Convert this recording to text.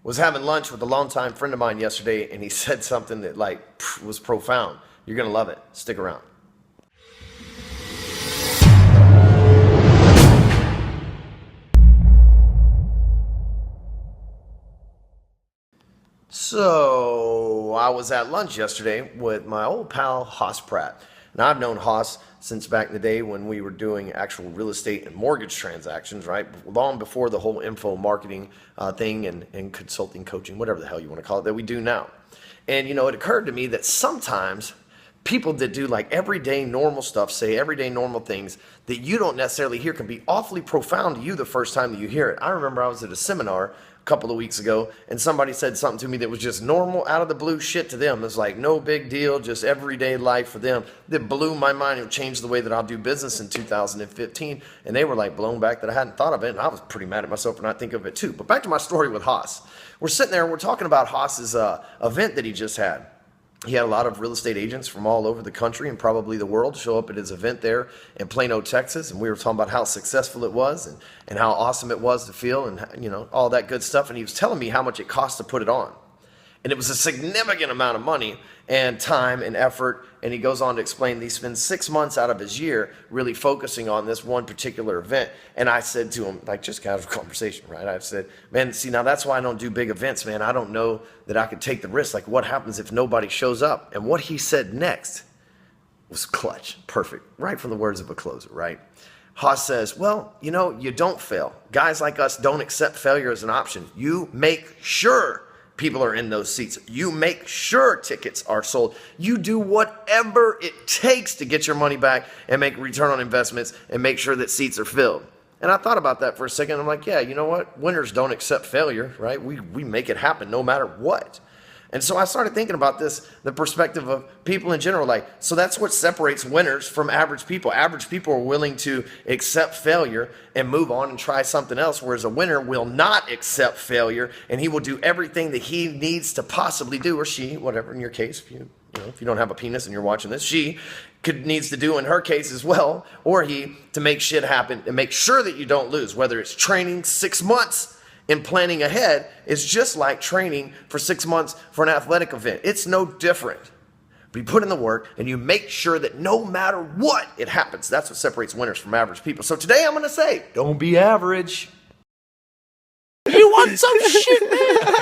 Was having lunch with a longtime friend of mine yesterday, and he said something that was profound. You're gonna love it. Stick around. So I was at lunch yesterday with my old pal Hoss Pratt. Now I've known Hoss since back in the day when we were doing actual real estate and mortgage transactions, right? Long before the whole info marketing thing and consulting, coaching, whatever the hell you want to call it, that we do now. And it occurred to me that sometimes people that do like everyday normal stuff, say everyday normal things that you don't necessarily hear can be awfully profound to you the first time that you hear it. I remember I was at a seminar a couple of weeks ago and somebody said something to me that was just normal, out of the blue shit to them. It's like no big deal, just everyday life for them. That blew my mind and changed the way that I'll do business in 2015. And they were like blown back that I hadn't thought of it. And I was pretty mad at myself for not thinking of it too. But back to my story with Hoss. We're sitting there and we're talking about Hoss's event that he just had. He had a lot of real estate agents from all over the country and probably the world show up at his event there in Plano, Texas. And we were talking about how successful it was and how awesome it was to feel and, all that good stuff. And he was telling me how much it cost to put it on. And it was a significant amount of money and time and effort. And he goes on to explain that he spends 6 months out of his year really focusing on this one particular event. And I said to him, just casual conversation, right? I said, man, see, now that's why I don't do big events, man. I don't know that I could take the risk. Like, what happens if nobody shows up? And what he said next was clutch, perfect, right from the words of a closer, right? Hoss says, well, you don't fail. Guys like us don't accept failure as an option. You make sure people are in those seats. You make sure tickets are sold. You do whatever it takes to get your money back and make a return on investments and make sure that seats are filled. And I thought about that for a second. I'm like, yeah, you know what? Winners don't accept failure, right? We make it happen no matter what. And so I started thinking about this, the perspective of people in general. So that's what separates winners from average people. Average people are willing to accept failure and move on and try something else, whereas a winner will not accept failure, and he will do everything that he needs to possibly do, or she, whatever in your case, if you don't have a penis and you're watching this, she needs to do in her case as well, or he, to make shit happen and make sure that you don't lose, whether it's training 6 months and planning ahead is just like training for 6 months for an athletic event. It's no different. But you put in the work and you make sure that no matter what, it happens. That's what separates winners from average people. So today I'm going to say, don't be average. You want some shit, man?